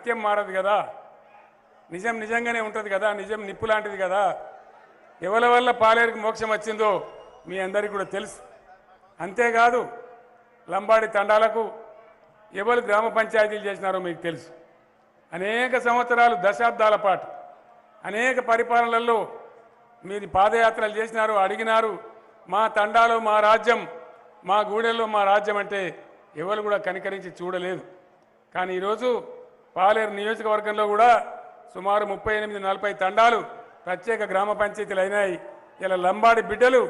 సత్యం మారదు కదా, నిజం నిజంగానే ఉంటుంది కదా, నిజం నిప్పు లాంటిది కదా. ఎవరి వల్ల పాలేరుకి మోక్షం వచ్చిందో మీ అందరికీ కూడా తెలుసు. అంతేకాదు లంబాడి తండాలకు ఎవరు గ్రామ పంచాయతీలు చేసినారో మీకు తెలుసు. అనేక సంవత్సరాలు దశాబ్దాల పాటు అనేక పరిపాలనలలో మీరు పాదయాత్రలు చేసినారు, అడిగినారు. మా తండాలో మా రాజ్యం, మా గూడెల్లో మా రాజ్యం అంటే ఎవరు కూడా కనికరించి చూడలేదు. కానీ ఈరోజు పాలేరు నియోజకవర్గంలో కూడా సుమారు 38-40 తండాలు ప్రత్యేక గ్రామ పంచాయతీలు అయినాయి. ఇలా లంబాడి బిడ్డలు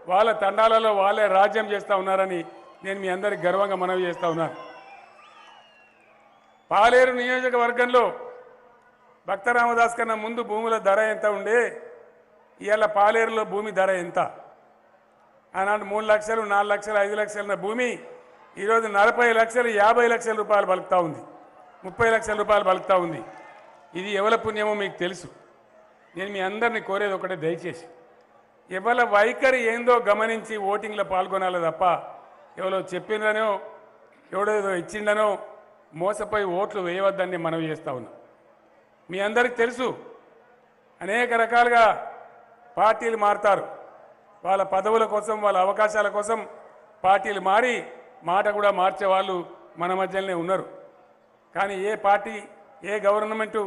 వాళ్ళ తండాలలో వాళ్ళే రాజ్యం చేస్తూ ఉన్నారని నేను మీ అందరికి గర్వంగా మనవి చేస్తూ ఉన్నాను. పాలేరు నియోజకవర్గంలో భక్త రామదాస్ కన్నా ముందు భూముల ధర ఎంత ఉండే, ఇవాళ పాలేరులో భూమి ధర ఎంత? ఆనాడు 3 లక్షలు, 4 లక్షలు, 5 లక్షల భూమి ఈరోజు 40 లక్షలు, 50 లక్షల రూపాయలు బలుకుతూ ఉంది, 30 లక్షల రూపాయలు బలుకుతూ ఉంది. ఇది ఎవరి పుణ్యమో మీకు తెలుసు. నేను మీ అందరినీ కోరేది ఒకటే, దయచేసి ఎవరి వైఖరి ఏందో గమనించి ఓటింగ్లో పాల్గొనాలి తప్ప ఎవరో చెప్పిందనో ఎవడో ఇచ్చిండనో మోసపోయి ఓట్లు వేయవద్దని మనవి చేస్తూ ఉన్నా. మీ అందరికీ తెలుసు అనేక రకాలుగా పార్టీలు మారుతారు. వాళ్ళ పదవుల కోసం, వాళ్ళ అవకాశాల కోసం పార్టీలు మారి మాట కూడా మార్చే వాళ్ళు మన మధ్యలోనే ఉన్నారు. కానీ ఏ పార్టీ, ఏ గవర్నమెంటు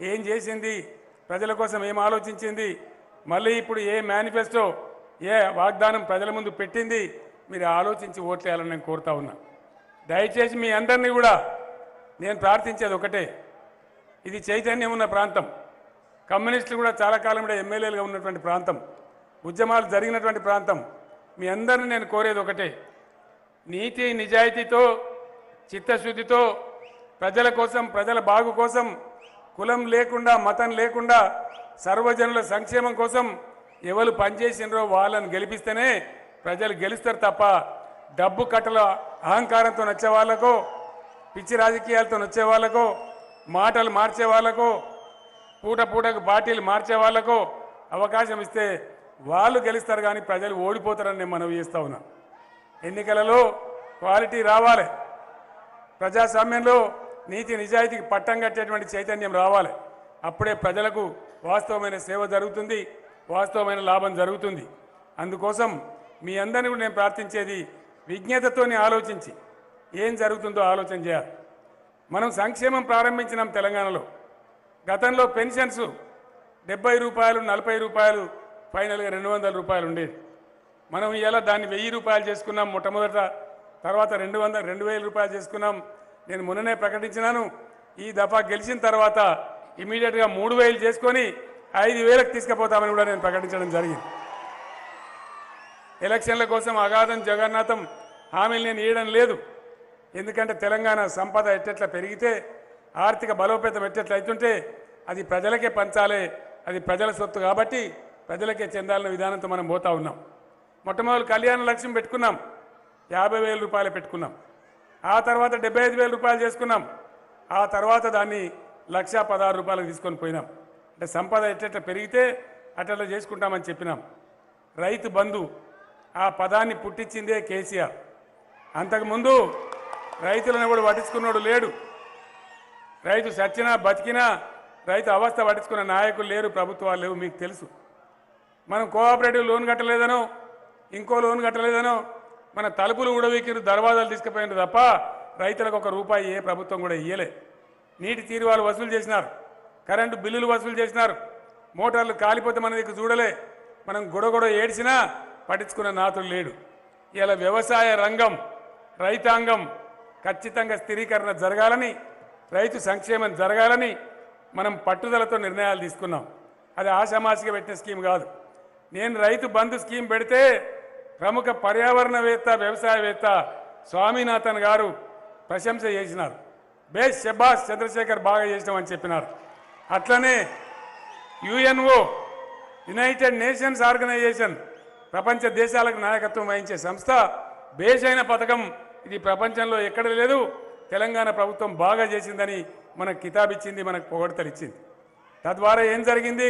ఏం చేసింది, ప్రజల కోసం ఏం ఆలోచించింది, మళ్ళీ ఇప్పుడు ఏ మేనిఫెస్టో, ఏ వాగ్దానం ప్రజల ముందు పెట్టింది, మీరు ఆలోచించి ఓట్లేయాలని నేను కోరుతా ఉన్నా. దయచేసి మీ అందరినీ కూడా నేను ప్రార్థించేది ఒకటే, ఇది చైతన్యం ఉన్న ప్రాంతం, కమ్యూనిస్టులు కూడా చాలా కాలం కూడా ఎమ్మెల్యేలుగా ఉన్నటువంటి ప్రాంతం, ఉద్యమాలు జరిగినటువంటి ప్రాంతం. మీ అందరినీ నేను కోరేది ఒకటే, నీతి నిజాయితీతో, చిత్తశుద్ధితో ప్రజల కోసం, ప్రజల బాగు కోసం, కులం లేకుండా, మతం లేకుండా సర్వజనుల సంక్షేమం కోసం ఎవరు పనిచేసినరో వాళ్ళని గెలిపిస్తేనే ప్రజలు గెలుస్తారు తప్ప డబ్బు కట్టల అహంకారంతో వచ్చే వాళ్ళకో, పిచ్చి రాజకీయాలతో వచ్చే వాళ్ళకో, మాటలు మార్చే వాళ్ళకో, పూటకు పార్టీలు మార్చే వాళ్ళకో అవకాశం ఇస్తే వాళ్ళు గెలుస్తారు, కానీ ప్రజలు ఓడిపోతారని నేను మనవి చేస్తా ఉన్నా. ఎన్నికలలో క్వాలిటీ రావాలి, ప్రజాస్వామ్యంలో నీతి నిజాయితీకి పట్టం కట్టేటువంటి చైతన్యం రావాలి. అప్పుడే ప్రజలకు వాస్తవమైన సేవ జరుగుతుంది, వాస్తవమైన లాభం జరుగుతుంది. అందుకోసం మీ అందరినీ కూడా నేను ప్రార్థించేది, విజ్ఞతతోనే ఆలోచించి ఏం జరుగుతుందో ఆలోచన చేయాలి. మనం సంక్షేమం ప్రారంభించినాం తెలంగాణలో. గతంలో పెన్షన్స్ 70 రూపాయలు, 40 రూపాయలు, ఫైనల్గా 200 రూపాయలు ఉండేది. మనం ఇలా దాన్ని 1000 రూపాయలు చేసుకున్నాం మొట్టమొదట, తర్వాత 2000 రూపాయలు చేసుకున్నాం. నేను మొన్ననే ప్రకటించినాను, ఈ దఫా గెలిచిన తర్వాత ఇమీడియట్గా 3000 చేసుకొని 5000కి తీసుకుపోతామని కూడా నేను ప్రకటించడం జరిగింది. ఎలక్షన్ల కోసం అగాధం జగన్నాథం హామీలు నేను ఇవ్వడం లేదు. ఎందుకంటే తెలంగాణ సంపద ఎట్టెట్లా పెరిగితే, ఆర్థిక బలోపేతం ఎట్టెట్లా అవుతుంటే అది ప్రజలకే పంచాలి, అది ప్రజల సొత్తు కాబట్టి ప్రజలకే చెందాలన్న విధానంతో మనం పోతా ఉన్నాం. మొట్టమొదటి కళ్యాణ లక్ష్యం పెట్టుకున్నాం, 50,000 రూపాయలు పెట్టుకున్నాం. ఆ తర్వాత 75,000 రూపాయలు చేసుకున్నాం. ఆ తర్వాత దాన్ని 1,16,000 రూపాయలకు తీసుకొని పోయినాం. అంటే సంపద ఎట్లా పెరిగితే అట్లా చేసుకుంటామని చెప్పినాం. రైతు బంధు ఆ పదాన్ని పుట్టించిందే కేసీఆర్. అంతకుముందు రైతులను కూడా పట్టించుకున్నాడు లేడు. రైతు సచ్చినా బతికినా రైతు అవస్థ పట్టించుకున్న నాయకులు లేరు, ప్రభుత్వాలు లేవు. మీకు తెలుసు. మనం కోఆపరేటివ్ లోన్ కట్టలేదనో, ఇంకో లోన్ కట్టలేదనో మన తలుపులు ఉడవీకిరు, దర్వాజాలు తీసుకుపోయినారు తప్ప రైతులకు ₹1 ఏ ప్రభుత్వం కూడా ఇయ్యలే. నీటి తీరువాలు వసూలు చేసినారు, కరెంటు బిల్లులు వసూలు చేసినారు, మోటార్లు కాలిపోతే మన దగ్గర చూడలే. మనం గొడగొడ ఏడ్చినా పట్టించుకున్న నాతులు లేడు. ఇలా వ్యవసాయ రంగం, రైతాంగం ఖచ్చితంగా స్థిరీకరణ జరగాలని, రైతు సంక్షేమం జరగాలని మనం పట్టుదలతో నిర్ణయాలు తీసుకున్నాం. అది ఆషామాషిగా పెట్టిన స్కీమ్ కాదు. నేను రైతు బంధు స్కీమ్ పెడితే ప్రముఖ పర్యావరణవేత్త, వ్యవసాయవేత్త స్వామినాథన్ గారు ప్రశంస చేసినారు. బేస్ షబాష్ చంద్రశేఖర్ బాగా చేసినామని చెప్పినారు. అట్లనే యుఎన్ఓ, యునైటెడ్ నేషన్స్ ఆర్గనైజేషన్, ప్రపంచ దేశాలకు నాయకత్వం వహించే సంస్థ, బేస్ అయిన పథకం ఇది ప్రపంచంలో ఎక్కడ లేదు, తెలంగాణ ప్రభుత్వం బాగా చేసిందని మనకు కితాబిచ్చింది, మనకు పొగడ్తలు ఇచ్చింది. తద్వారా ఏం జరిగింది,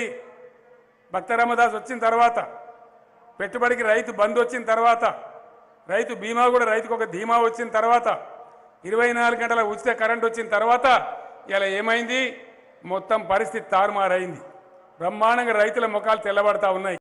భక్త రామదాస్ వచ్చిన తర్వాత, పెట్టుబడికి రైతు బంధు వచ్చిన తర్వాత, రైతు బీమా కూడా రైతుకు ఒక ధీమా వచ్చిన తర్వాత, 24 గంటల ఉచిత కరెంట్ వచ్చిన తర్వాత ఇలా ఏమైంది మొత్తం పరిస్థితి తారుమారైంది బ్రహ్మాండంగా రైతుల ముఖాలు తెల్లబడతా ఉన్నాయి